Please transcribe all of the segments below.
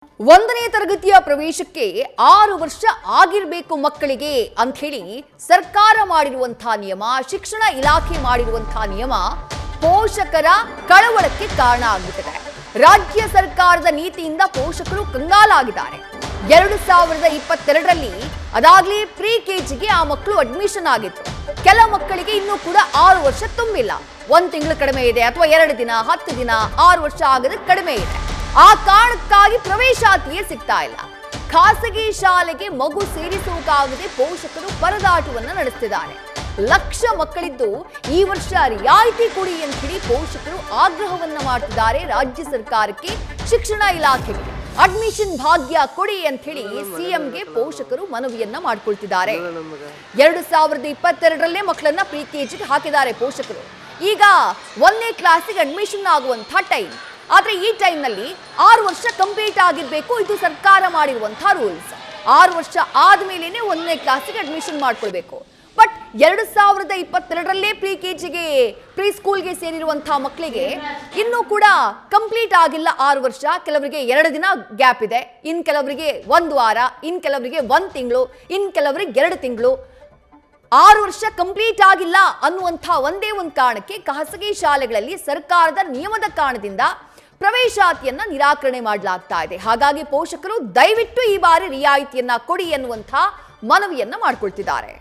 ಒಂದನೇ ತರಗತಿಯ ಪ್ರವೇಶಕ್ಕೆ 6 ವರ್ಷ ಆಗಿರಬೇಕು ಮಕ್ಕಳಿಗೆ ಅಂತ ಹೇಳಿ ಸರ್ಕಾರ ಮಾಡಿರುವಂತಹ ನಿಯಮ, ಶಿಕ್ಷಣ ಇಲಾಖೆ ಮಾಡಿರುವಂತಹ ನಿಯಮ ಪೋಷಕರ ಕಳವಳಕ್ಕೆ ಕಾರಣ ಆಗುತ್ತದೆ. ರಾಜ್ಯ ಸರ್ಕಾರದ ನೀತಿಯಿಂದ ಪೋಷಕರು ಕಂಗಾಲಾಗಿದ್ದಾರೆ. 2022ರಲ್ಲಿ ಅದಾಗ್ಲೇ ಪ್ರೀ ಕೆಜಿಗೆ ಆ ಮಕ್ಕಳು ಅಡ್ಮಿಷನ್ ಆಗಿದ್ರು. ಕೆಲ ಮಕ್ಕಳಿಗೆ ಇನ್ನೂ ಕೂಡ 6 ವರ್ಷ ತುಂಬಿಲ್ಲ. 1 ತಿಂಗಳು ಕಡಿಮೆ ಇದೆ, ಅಥವಾ 2 ದಿನ, 10 ದಿನ, 6 ವರ್ಷ ಆಗದ ಕಡಿಮೆ ಇದೆ. ಆ ಕಾರಣಕ್ಕಾಗಿ ಪ್ರವೇಶಾತಿಯೇ ಸಿಗ್ತಾ ಇಲ್ಲ. ಖಾಸಗಿ ಶಾಲೆಗೆ ಮಗು ಸೇರಿಸುವುದಾಗದೆ ಪೋಷಕರು ಪರದಾಟವನ್ನ ನಡೆಸುತ್ತಿದ್ದಾರೆ. ಲಕ್ಷ ಮಕ್ಕಳಿದ್ದು ಈ ವರ್ಷ ರಿಯಾಯಿತಿ ಕೊಡಿ ಅಂತ ಹೇಳಿ ಪೋಷಕರು ಆಗ್ರಹವನ್ನ ಮಾಡ್ತಿದ್ದಾರೆ. ರಾಜ್ಯ ಸರ್ಕಾರಕ್ಕೆ, ಶಿಕ್ಷಣ ಇಲಾಖೆಗೆ ಅಡ್ಮಿಷನ್ ಭಾಗ್ಯ ಕೊಡಿ ಅಂತ ಹೇಳಿ ಸಿಎಂಗೆ ಪೋಷಕರು ಮನವಿಯನ್ನ ಮಾಡ್ಕೊಳ್ತಿದ್ದಾರೆ. 2022ರಲ್ಲೇ ಮಕ್ಕಳನ್ನ ಪ್ರೀ ಕೆಜಿಗೆ ಹಾಕಿದ್ದಾರೆ ಪೋಷಕರು. ಈಗ 1ನೇ ಕ್ಲಾಸಿಗೆ ಅಡ್ಮಿಷನ್ ಆಗುವಂತಹ ಟೈಮ್. ಆದ್ರೆ ಈ ಟೈಮ್ನಲ್ಲಿ 6 ವರ್ಷ ಕಂಪ್ಲೀಟ್ ಆಗಿರ್ಬೇಕು. ಇದು ಸರ್ಕಾರ ಮಾಡಿರುವಂತಹ ರೂಲ್ಸ್. 6 ವರ್ಷ ಆದ್ಮೇಲೆನೆ 1ನೇ ಕ್ಲಾಸಿಗೆ ಅಡ್ಮಿಷನ್ ಮಾಡ್ಕೊಳ್ಬೇಕು. ಬಟ್ 2022ರಲ್ಲೇ ಪ್ರೀ ಕೆಜಿಗೆ, ಪ್ರೀ ಸ್ಕೂಲ್ಗೆ ಸೇರಿರುವಂತಹ ಮಕ್ಕಳಿಗೆ ಇನ್ನೂ ಕೂಡ ಕಂಪ್ಲೀಟ್ ಆಗಿಲ್ಲ 6 ವರ್ಷ. ಕೆಲವರಿಗೆ 2 ದಿನ ಗ್ಯಾಪ್ ಇದೆ, ಇನ್ ಕೆಲವರಿಗೆ 1 ವಾರ, ಇನ್ ಕೆಲವರಿಗೆ 1 ತಿಂಗಳು, ಇನ್ ಕೆಲವರಿಗೆ 2 ತಿಂಗಳು. 6 ವರ್ಷ ಕಂಪ್ಲೀಟ್ ಆಗಿಲ್ಲ ಅನ್ನುವಂಥ ಒಂದೇ ಒಂದು ಕಾರಣಕ್ಕೆ ಖಾಸಗಿ ಶಾಲೆಗಳಲ್ಲಿ ಸರ್ಕಾರದ ನಿಯಮದ ಕಾರಣದಿಂದ ಪ್ರವೇಶಾತಿಯನ್ನ ನಿರಾಕರಣೆ ಮಾಡಲಾಗ್ತಾ ಇದೆ. ಹಾಗಾಗಿ ಪೋಷಕರು ದಯವಿಟ್ಟು ಈ ಬಾರಿ ರಿಯಾಯಿತಿಯನ್ನ ಕೊಡಿ ಎನ್ನುವಂಥ ಮನವಿಯನ್ನ ಮಾಡಿಕೊಳ್ತಿದ್ದಾರೆ.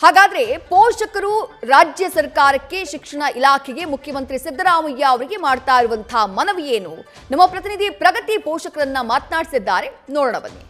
ಹಾಗಾದ್ರೆ ಪೋಷಕರು ರಾಜ್ಯ ಸರ್ಕಾರಕ್ಕೆ, ಶಿಕ್ಷಣ ಇಲಾಖೆಗೆ, ಮುಖ್ಯಮಂತ್ರಿ ಸಿದ್ದರಾಮಯ್ಯ ಅವರಿಗೆ ಮಾಡ್ತಾ ಇರುವಂತಹ ಮನವಿ ಏನು? ನಮ್ಮ ಪ್ರತಿನಿಧಿ ಪ್ರಗತಿ ಪೋಷಕರನ್ನ ಮಾತನಾಡಿಸಿದ್ದಾರೆ, ನೋಡೋಣ ಬನ್ನಿ.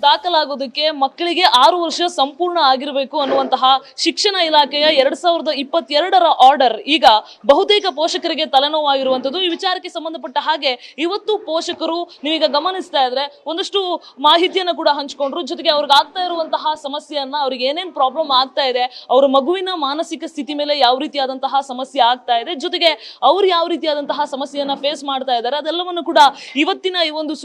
ದಾಖಲಾಗೋದಕ್ಕೆ ಮಕ್ಕಳಿಗೆ 6 ವರ್ಷ ಸಂಪೂರ್ಣ ಆಗಿರಬೇಕು ಅನ್ನುವಂತಹ ಶಿಕ್ಷಣ ಇಲಾಖೆಯ 2022ರ ಆರ್ಡರ್ ಈಗ ಬಹುತೇಕ ಪೋಷಕರಿಗೆ ತಲೆನೋವಾಗಿರುವಂತದ್ದು. ಈ ವಿಚಾರಕ್ಕೆ ಸಂಬಂಧಪಟ್ಟ ಹಾಗೆ ಇವತ್ತು ಪೋಷಕರು ನೀವೀಗ ಗಮನಿಸ್ತಾ ಇದ್ರೆ ಒಂದಷ್ಟು ಮಾಹಿತಿಯನ್ನು ಕೂಡ ಹಂಚಿಕೊಂಡ್ರು. ಜೊತೆಗೆ ಅವ್ರಿಗೆ ಆಗ್ತಾ ಇರುವಂತಹ ಸಮಸ್ಯೆಯನ್ನ, ಅವ್ರಿಗೆ ಏನೇನ್ ಪ್ರಾಬ್ಲಮ್ ಆಗ್ತಾ ಇದೆ, ಅವರ ಮಗುವಿನ ಮಾನಸಿಕ ಸ್ಥಿತಿ ಮೇಲೆ ಯಾವ ರೀತಿಯಾದಂತಹ ಸಮಸ್ಯೆ ಆಗ್ತಾ ಇದೆ, ಜೊತೆಗೆ ಅವ್ರು ಯಾವ ರೀತಿಯಾದಂತಹ ಸಮಸ್ಯೆಯನ್ನ ಫೇಸ್ ಮಾಡ್ತಾ ಇದ್ದಾರೆ, ಅದೆಲ್ಲವನ್ನು ಕೂಡ ಇವತ್ತಿನ ಈ ಒಂದು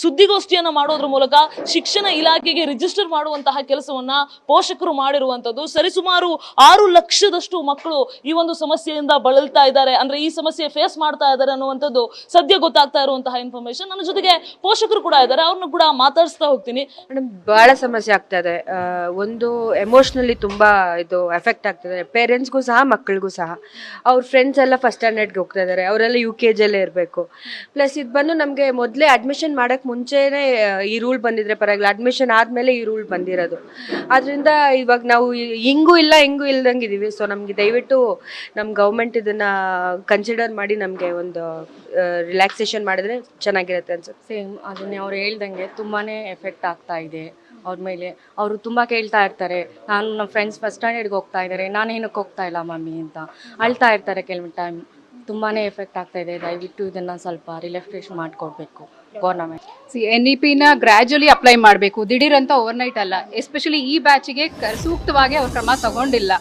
ಸುದ್ದಿಗೋಷ್ಠಿಯನ್ನ ಮಾಡೋದ್ರ ಮೂಲಕ ಶಿಕ್ಷಣ ಇಲಾಖೆಗೆ ರಿಜಿಸ್ಟರ್ ಮಾಡುವಂತಹ ಕೆಲಸವನ್ನ ಪೋಷಕರು ಮಾಡಿರುವಂತದ್ದು. ಸರಿಸುಮಾರು 6 ಲಕ್ಷದಷ್ಟು ಮಕ್ಕಳು ಈ ಒಂದು ಸಮಸ್ಯೆಯಿಂದ ಬಳಲ್ತಾ ಇದ್ದಾರೆ, ಅಂದ್ರೆ ಈ ಸಮಸ್ಯೆ ಫೇಸ್ ಮಾಡ್ತಾ ಇದ್ದಾರೆ ಅನ್ನುವಂಥದ್ದು ಸದ್ಯ ಗೊತ್ತಾಗ್ತಾ ಇರುವಂತಹ ಇನ್ಫಾರ್ಮೇಶನ್. ನನ್ನ ಜೊತೆಗೆ ಪೋಷಕರು ಕೂಡ ಇದ್ದಾರೆ, ಅವ್ರನ್ನ ಕೂಡ ಮಾತಾಡಿಸ್ತಾ ಹೋಗ್ತೀನಿ. ಮೇಡಮ್, ಬಹಳ ಸಮಸ್ಯೆ ಆಗ್ತಾ ಇದೆ. ಒಂದು ಎಮೋಷನಲಿ ತುಂಬಾ ಇದು ಎಫೆಕ್ಟ್ ಆಗ್ತದೆ, ಪೇರೆಂಟ್ಸ್ಗೂ ಸಹ ಮಕ್ಕಳಿಗೂ ಸಹ. ಅವ್ರ ಫ್ರೆಂಡ್ಸ್ ಎಲ್ಲ ಫಸ್ಟ್ ಸ್ಟ್ಯಾಂಡರ್ಡ್ಗೆ ಹೋಗ್ತಾ ಇದ್ದಾರೆ, ಅವರೆಲ್ಲ UKG ಅಲ್ಲೇ ಇರಬೇಕು. ಪ್ಲಸ್ ಇದು ಬಂದು ನಮಗೆ ಮೊದಲೇ ಅಡ್ಮಿಷನ್ ಮಾಡಕ್ ಮುಂಚೆನೆ ಈ ರೂಲ್ ಬಂದಿದ್ರೆ ಪರವಾಗಿಲ್ಲ, ಅಡ್ಮಿಷನ್ ಆದ್ಮೇಲೆ ಈ ರೂಲ್ ಬಂದಿರೋದು. ಆದ್ರಿಂದ ಇವಾಗ ನಾವು ಹಿಂಗೂ ಇಲ್ದಂಗೆ ಇದೀವಿ. ಸೊ ನಮ್ಗೆ ದಯವಿಟ್ಟು ನಮ್ಮ ಗೌರ್ಮೆಂಟ್ ಇದನ್ನ ಕನ್ಸಿಡರ್ ಮಾಡಿ ನಮ್ಗೆ ಒಂದು ರಿಲ್ಯಾಕ್ಸೇಷನ್ ಮಾಡಿದ್ರೆ ಚೆನ್ನಾಗಿರುತ್ತೆ ಅನ್ಸುತ್ತೆ. ಸೇಮ್ ಅದನ್ನೇ ಅವ್ರು ಹೇಳ್ದಂಗೆ ತುಂಬಾನೇ ಎಫೆಕ್ಟ್ ಆಗ್ತಾ ಇದೆ ಅವ್ರ ಮೇಲೆ. ಅವರು ತುಂಬ ಕೇಳ್ತಾ ಇರ್ತಾರೆ, ನಾನು ನಮ್ಮ ಫ್ರೆಂಡ್ಸ್ ಫಸ್ಟ್ ಸ್ಟ್ಯಾಂಡರ್ಡ್ಗೆ ಹೋಗ್ತಾ ಇದ್ದಾರೆ, ನಾನು ಏನಕ್ಕೆ ಹೋಗ್ತಾ ಇಲ್ಲ ಮಮ್ಮಿ ಅಂತ ಅಳ್ತಾ ಇರ್ತಾರೆ ಕೆಲವು ಟೈಮ್. ತುಂಬಾ ಎಫೆಕ್ಟ್ ಆಗ್ತಾ ಇದೆ. ದಯವಿಟ್ಟು ಇದನ್ನು ಸ್ವಲ್ಪ ರಿಲ್ಯಾಕ್ಸೇಷನ್ ಮಾಡಿಕೊಡ್ಬೇಕು ಗೌರ್ನಮೆಂಟ್. NEP-ನ ಗ್ರ್ಯಾಜುಯಲಿ ಅಪ್ಲೈ ಮಾಡಬೇಕು, ದಿಢೀರಂತ ಓವರ್ನೈಟ್ ಅಲ್ಲ. ಎಸ್ಪೆಷಲಿ ಈ ಬ್ಯಾಚಿಗೆ ಸೂಕ್ತವಾಗಿ ಅವ್ರ ಕ್ರಮ ತಗೊಂಡಿಲ್ಲ.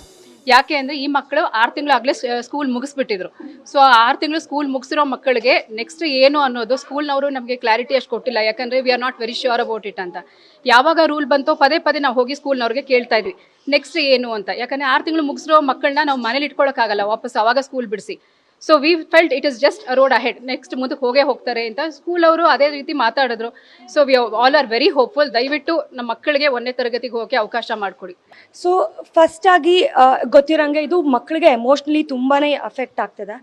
ಯಾಕೆ ಅಂದರೆ ಈ ಮಕ್ಕಳು 6 ತಿಂಗಳು ಆಗಲೇ ಸ್ಕೂಲ್ ಮುಗಿಸ್ಬಿಟ್ಟಿದ್ರು. ಸೊ 6 ತಿಂಗಳು ಸ್ಕೂಲ್ ಮುಗಿಸಿರೋ ಮಕ್ಕಳಿಗೆ ನೆಕ್ಸ್ಟ್ ಏನು ಅನ್ನೋದು ಸ್ಕೂಲ್ನವರು ನಮಗೆ ಕ್ಲಾರಿಟಿ ಅಷ್ಟು ಕೊಟ್ಟಿಲ್ಲ. ಯಾಕಂದರೆ we are not very sure about it ಅಂತ. ಯಾವಾಗ ರೂಲ್ ಬಂತೋ ಪದೇ ನಾವು ಹೋಗಿ ಸ್ಕೂಲ್ನವ್ರಿಗೆ ಕೇಳ್ತಾ ಇದ್ವಿ ನೆಕ್ಸ್ಟ್ ಏನು ಅಂತ. ಯಾಕಂದರೆ 6 ತಿಂಗಳು ಮುಗಿಸಿರೋ ಮಕ್ಕಳನ್ನ ನಾವು ಮನೇಲಿ ಇಟ್ಕೊಳ್ಳೋಕ್ಕಾಗಲ್ಲ ವಾಪಸ್ ಅವಾಗ ಸ್ಕೂಲ್ ಬಿಡಿಸಿ. So we felt it is just a road ahead, next ಮುಂದಕ್ಕೆ ಹೋಗ್ತಾರೆ ಅಂತ ಸ್ಕೂಲ್ ಅವರು ಅದೇ ರೀತಿ ಮಾತಾಡಿದ್ರು. So we all are very hopeful. ದಯವಿಟ್ಟು ನಮ್ಮ ಮಕ್ಕಳಿಗೆ 1ನೇ ತರಗತಿಗೆ ಹೋಗೋಕ್ಕೆ ಅವಕಾಶ ಮಾಡಿಕೊಡಿ. ಸೊ ಫಸ್ಟ್ ಆಗಿ ಗೊತ್ತಿರೋಂಗೆ ಇದು ಮಕ್ಕಳಿಗೆ ಎಮೋಷ್ನಲಿ ತುಂಬಾ ಅಫೆಕ್ಟ್ ಆಗ್ತದೆ.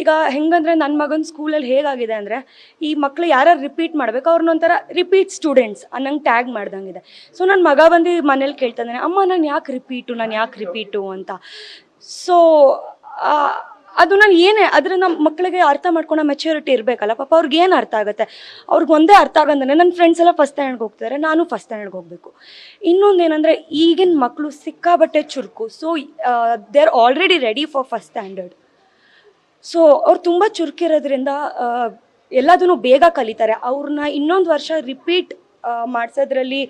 ಈಗ ಹೆಂಗಂದ್ರೆ ನನ್ನ ಮಗನ ಸ್ಕೂಲಲ್ಲಿ ಹೇಗಾಗಿದೆ ಅಂದರೆ, ಈ ಮಕ್ಕಳು ಯಾರು ರಿಪೀಟ್ ಮಾಡಬೇಕು ಅವ್ರನ್ನೊಂಥರ ರಿಪೀಟ್ ಸ್ಟೂಡೆಂಟ್ಸ್ ಅನ್ನಂಗೆ ಟ್ಯಾಗ್ ಮಾಡ್ದಂಗಿದೆ. ಸೊ ನನ್ನ ಮಗ ಬಂದು ಮನೇಲಿ ಕೇಳ್ತಾನೆ, ಅಮ್ಮ ನಾನು ಯಾಕೆ ರಿಪೀಟು ಅಂತ. ಸೊ ಅದು ನಾನು ಏನೇ ಅದರಿಂದ ಮಕ್ಕಳಿಗೆ ಅರ್ಥ ಮಾಡ್ಕೊಳ್ಳೋ ಮೆಚ್ಯೂರಿಟಿ ಇರಬೇಕಲ್ಲ. ಪಾಪ ಅವ್ರಿಗೆ ಏನು ಅರ್ಥ ಆಗುತ್ತೆ? ಅವ್ರಿಗೆ ಒಂದೇ ಅರ್ಥ ಆಗಂದ್ರೆ ನನ್ನ ಫ್ರೆಂಡ್ಸ್ ಎಲ್ಲ ಫಸ್ಟ್ ಸ್ಟ್ಯಾಂಡರ್ಡ್ಗೆ ಹೋಗ್ತಾರೆ, ನಾನು ಫಸ್ಟ್ ಸ್ಟ್ಯಾಂಡರ್ಡ್ಗೆ ಹೋಗಬೇಕು. ಇನ್ನೊಂದು ಏನಂದರೆ, ಈಗಿನ ಮಕ್ಕಳು ಸಿಕ್ಕಾಬಟ್ಟೆ ಚುರುಕು. So they are already ready for first standard. So ಅವ್ರು ತುಂಬ ಚುರುಕಿರೋದ್ರಿಂದ ಎಲ್ಲದನ್ನು ಬೇಗ ಕಲಿತಾರೆ. ಅವ್ರನ್ನ ಇನ್ನೊಂದು ವರ್ಷ ರಿಪೀಟ್ ಮಾಡಿಸೋದ್ರಲ್ಲಿ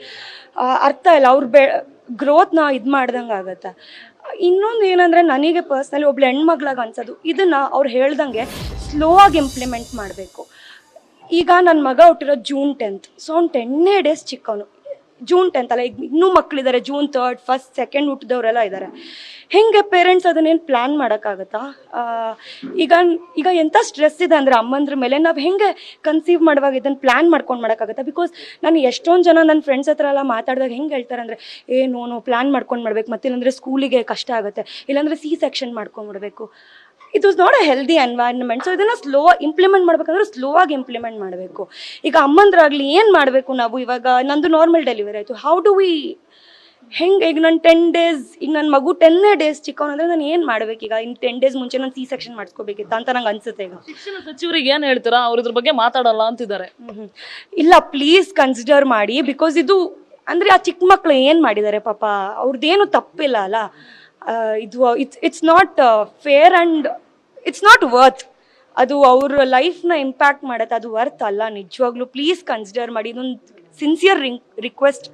ಅರ್ಥ ಇಲ್ಲ. ಅವ್ರ ಗ್ರೋತ್ನ ಇದು ಮಾಡ್ದಂಗೆ ಆಗುತ್ತೆ. ಇನ್ನೊಂದು ಏನಂದರೆ, ನನಗೆ ಪರ್ಸ್ನಲಿ ಒಬ್ಳು ಹೆಣ್ಮಗ್ಳಾಗ ಅನ್ಸೋದು, ಇದನ್ನು ಅವ್ರು ಹೇಳ್ದಂಗೆ ಸ್ಲೋ ಆಗಿ ಇಂಪ್ಲಿಮೆಂಟ್ ಮಾಡಬೇಕು. ಈಗ ನನ್ನ ಮಗ ಹುಟ್ಟಿರೋ June 10th. ಸೊ ಅವ್ನು 10 ಡೇಸ್ ಚಿಕ್ಕವನು. ಜೂನ್ 10th ಅಲ್ಲ, ಈಗ ಇನ್ನೂ ಮಕ್ಕಳಿದ್ದಾರೆ, June 3rd, 1st, 2nd ಹುಟ್ಟಿದವರೆಲ್ಲ ಇದ್ದಾರೆ. ಹೆಂಗೆ ಪೇರೆಂಟ್ಸ್ ಅದನ್ನೇನು ಪ್ಲ್ಯಾನ್ ಮಾಡೋಕ್ಕಾಗತ್ತಾ? ಈಗ ಎಂಥ ಸ್ಟ್ರೆಸ್ ಇದೆ ಅಂದರೆ ಅಮ್ಮಂದ್ರ ಮೇಲೆ, ನಾವು ಹೆಂಗೆ ಕನ್ಸೀವ್ ಮಾಡುವಾಗ ಇದನ್ನು ಪ್ಲ್ಯಾನ್ ಮಾಡ್ಕೊಂಡು ಮಾಡೋಕ್ಕಾಗತ್ತಾ? ಬಿಕಾಸ್ ನಾನು ಎಷ್ಟೊಂದು ಜನ ನನ್ನ ಫ್ರೆಂಡ್ಸ್ ಹತ್ರ ಎಲ್ಲ ಮಾತಾಡಿದಾಗ ಹೆಂಗೆ ಹೇಳ್ತಾರೆ ಅಂದರೆ, ನೋ ಪ್ಲ್ಯಾನ್ ಮಾಡ್ಕೊಂಡು ಮಾಡ್ಬೇಕು, ಮತ್ತಿಲ್ಲಾಂದರೆ ಸ್ಕೂಲಿಗೆ ಕಷ್ಟ ಆಗುತ್ತೆ, ಇಲ್ಲಾಂದರೆ C-section ಮಾಡ್ಕೊಂಡ್ಬಿಡ್ಬೇಕು. It was not a healthy environment. So ಇದನ್ನು ಇಂಪ್ಲಿಮೆಂಟ್ ಮಾಡ್ಬೇಕಂದ್ರೆ ಸ್ಲೋ ಆಗಿ ಇಂಪ್ಲಿಮೆಂಟ್ ಮಾಡಬೇಕು. ಈಗ ಅಮ್ಮಂದ್ರಾಗಲಿ ಏನು ಮಾಡಬೇಕು ನಾವು? ಇವಾಗ ನಂದು ನಾರ್ಮಲ್ ಡೆಲಿವರಿ ಆಯಿತು, ಹೌ ಡು ವಿ ಹೆಂಗೆ? ಈಗ ನಾನು 10 days, ಈಗ ನನ್ನ ಮಗು 10ನೇ ಡೇಸ್ ಚಿಕ್ಕವನಂದ್ರೆ ನಾನು ಏನು ಮಾಡ್ಬೇಕು? ಈಗ ಇನ್ನು 10 days ಮುಂಚೆ ನಾನು C-section ಮಾಡಿಸ್ಕೋಬೇಕಿತ್ತು ಅಂತ ನಂಗೆ ಅನ್ಸುತ್ತೆ. ಈಗ ಶಿಕ್ಷಣ ಸಚಿವರಿಗೆ ಏನು ಹೇಳ್ತೀರಾ? ಅವ್ರ ಇದ್ರ ಬಗ್ಗೆ ಮಾತಾಡಲ್ಲ ಅಂತಿದ್ದಾರೆ. ಇಲ್ಲ, ಪ್ಲೀಸ್ ಕನ್ಸಿಡರ್ ಮಾಡಿ. ಬಿಕಾಸ್ ಇದು ಅಂದರೆ ಆ ಚಿಕ್ಕ ಮಕ್ಕಳು ಏನು ಮಾಡಿದ್ದಾರೆ ಪಾಪ, ಅವ್ರದ್ದೇನು ತಪ್ಪಿಲ್ಲ ಅಲ್ಲ. It's not fair and it's not worth. ಅದು ಅವ್ರ ಲೈಫ್ನ ಇಂಪ್ಯಾಕ್ಟ್ ಮಾಡುತ್ತೆ, ಅದು ವರ್ತ್ ಅಲ್ಲ ನಿಜವಾಗ್ಲೂ. ಪ್ಲೀಸ್ ಕನ್ಸಿಡರ್ ಮಾಡಿ. ಇದೊಂದು ಸಿನ್ಸಿಯರ್ ರಿಕ್ವೆಸ್ಟ್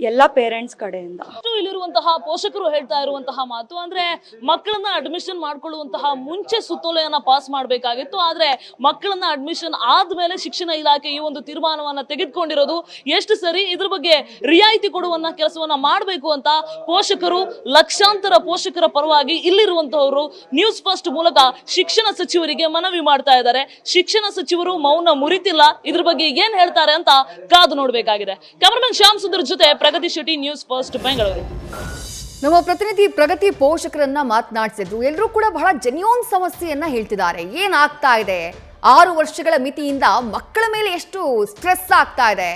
ಎಲ್ಲ ಪೇರೆಂಟ್ಸ್ ಕಡೆಯಿಂದ. ಇಲ್ಲಿರುವಂತಹ ಪೋಷಕರು ಹೇಳ್ತಾ ಇರುವಂತಹ ಮಾತು ಅಂದ್ರೆ, ಮಕ್ಕಳನ್ನ ಅಡ್ಮಿಷನ್ ಮಾಡ್ಕೊಳ್ಳುವಂತಹ ಮುಂಚೆ ಸುತ್ತೋಲೆಯನ್ನ ಪಾಸ್ ಮಾಡಬೇಕಾಗಿತ್ತು. ಆದ್ರೆ ಮಕ್ಕಳನ್ನ ಅಡ್ಮಿಷನ್ ಆದ್ಮೇಲೆ ಶಿಕ್ಷಣ ಇಲಾಖೆ ಈ ಒಂದು ತೀರ್ಮಾನವನ್ನ ತೆಗೆದುಕೊಂಡಿರೋದು ಎಷ್ಟು ಸರಿ? ಇದ್ರ ಬಗ್ಗೆ ರಿಯಾಯಿತಿ ಕೊಡುವಂತ ಕೆಲಸವನ್ನ ಮಾಡಬೇಕು ಅಂತ ಪೋಷಕರು, ಲಕ್ಷಾಂತರ ಪೋಷಕರ ಪರವಾಗಿ ಇಲ್ಲಿರುವಂತಹವರು ನ್ಯೂಸ್ ಫಸ್ಟ್ ಮೂಲಕ ಶಿಕ್ಷಣ ಸಚಿವರಿಗೆ ಮನವಿ ಮಾಡ್ತಾ ಇದ್ದಾರೆ. ಶಿಕ್ಷಣ ಸಚಿವರು ಮೌನ ಮುರಿತಿಲ್ಲ. ಇದ್ರ ಬಗ್ಗೆ ಏನ್ ಹೇಳ್ತಾರೆ ಅಂತ ಕಾದು ನೋಡ್ಬೇಕಾಗಿದೆ. ಕ್ಯಾಮರಾಮನ್ ಶ್ಯಾಮ್ ಸುಂದರ್ ಜೊತೆ ಪ್ರಗತಿ ಶೆಟ್ಟಿ, ನ್ಯೂಸ್ ಫಸ್ಟ್, ಬೆಂಗಳೂರು. ನಮ್ಮ ಪ್ರತಿನಿಧಿ ಪ್ರಗತಿ ಪೋಷಕರನ್ನ ಮಾತನಾಡಿಸಿದ್ರು. ಎಲ್ಲರೂ ಕೂಡ ಬಹಳ ಜೆನ್ಯೂನ್ ಸಮಸ್ಯೆಯನ್ನ ಹೇಳ್ತಿದ್ದಾರೆ. ಏನಾಗ್ತಾ ಇದೆ? 6 ವರ್ಷಗಳ ಮಿತಿಯಿಂದ ಮಕ್ಕಳ ಮೇಲೆ ಎಷ್ಟು ಸ್ಟ್ರೆಸ್ ಆಗ್ತಾ ಇದೆ.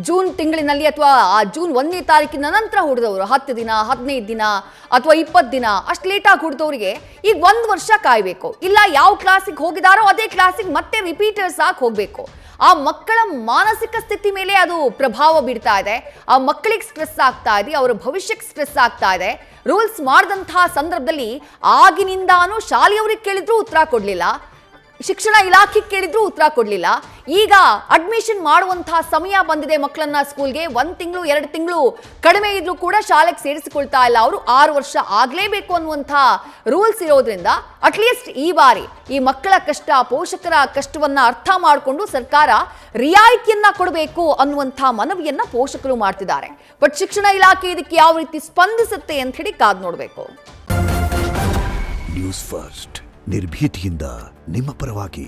ಜೂನ್ ತಿಂಗಳಿನಲ್ಲಿ ಅಥವಾ ಜೂನ್ 1ನೇ ತಾರೀಕಿನ ನಂತರ ಹುಟ್ಟಿದವರು 10 ದಿನ, 15 ದಿನ ಅಥವಾ 20 ದಿನ ಅಷ್ಟು ಲೇಟಾಗಿ ಹುಟ್ಟಿದವರಿಗೆ ಈಗ 1 ವರ್ಷ ಕಾಯಬೇಕು. ಇಲ್ಲ, ಯಾವ ಕ್ಲಾಸಿಗೆ ಹೋಗಿದಾರೋ ಅದೇ ಕ್ಲಾಸಿಗೆ ಮತ್ತೆ ರಿಪೀಟರ್ಸ್ ಆಗಿ ಹೋಗಬೇಕು. ಆ ಮಕ್ಕಳ ಮಾನಸಿಕ ಸ್ಥಿತಿ ಮೇಲೆ ಅದು ಪ್ರಭಾವ ಬೀರ್ತಾ ಇದೆ. ಆ ಮಕ್ಕಳಿಗೆ ಸ್ಟ್ರೆಸ್ ಆಗ್ತಾ ಇದೆ, ಅವರ ಭವಿಷ್ಯಕ್ಕೆ ಸ್ಟ್ರೆಸ್ ಆಗ್ತಾ ಇದೆ. ರೂಲ್ಸ್ ಮಾಡಿದಂತಹ ಸಂದರ್ಭದಲ್ಲಿ ಆಗಿನಿಂದಾನು ಶಾಲೆಯವ್ರಿಗೆ ಕೇಳಿದ್ರು ಉತ್ತರ ಕೊಡಲಿಲ್ಲ, ಶಿಕ್ಷಣ ಇಲಾಖೆಗೆ ಕೇಳಿದ್ರು ಉತ್ತರ ಕೊಡಲಿಲ್ಲ. ಈಗ ಅಡ್ಮಿಷನ್ ಮಾಡುವಂತಹ ಸಮಯ ಬಂದಿದೆ. ಮಕ್ಕಳನ್ನ ಸ್ಕೂಲ್ಗೆ 1 ತಿಂಗಳು 2 ತಿಂಗಳು ಕಡಿಮೆ ಇದ್ರೂ ಕೂಡ ಶಾಲೆಗೆ ಸೇರಿಸಿಕೊಳ್ತಾ ಇಲ್ಲ. ಅವರು 6 ವರ್ಷ ಆಗಲೇಬೇಕು ಅನ್ನುವಂಥ ರೂಲ್ಸ್ ಇರೋದ್ರಿಂದ ಅಟ್ಲೀಸ್ಟ್ ಈ ಬಾರಿ ಈ ಮಕ್ಕಳ ಕಷ್ಟ, ಪೋಷಕರ ಕಷ್ಟವನ್ನ ಅರ್ಥ ಮಾಡಿಕೊಂಡು ಸರ್ಕಾರ ರಿಯಾಯಿತಿಯನ್ನ ಕೊಡಬೇಕು ಅನ್ನುವಂಥ ಮನವಿಯನ್ನ ಪೋಷಕರು ಮಾಡ್ತಿದ್ದಾರೆ. ಬಟ್ ಶಿಕ್ಷಣ ಇಲಾಖೆ ಇದಕ್ಕೆ ಯಾವ ರೀತಿ ಸ್ಪಂದಿಸುತ್ತೆ ಅಂತ ಹೇಳಿ ಕಾದ್ ನೋಡಬೇಕು. ನ್ಯೂಸ್ ಫಸ್ಟ್, ನಿರ್ಭೀತಿಯಿಂದ ನಿಮ್ಮ ಪರವಾಗಿ.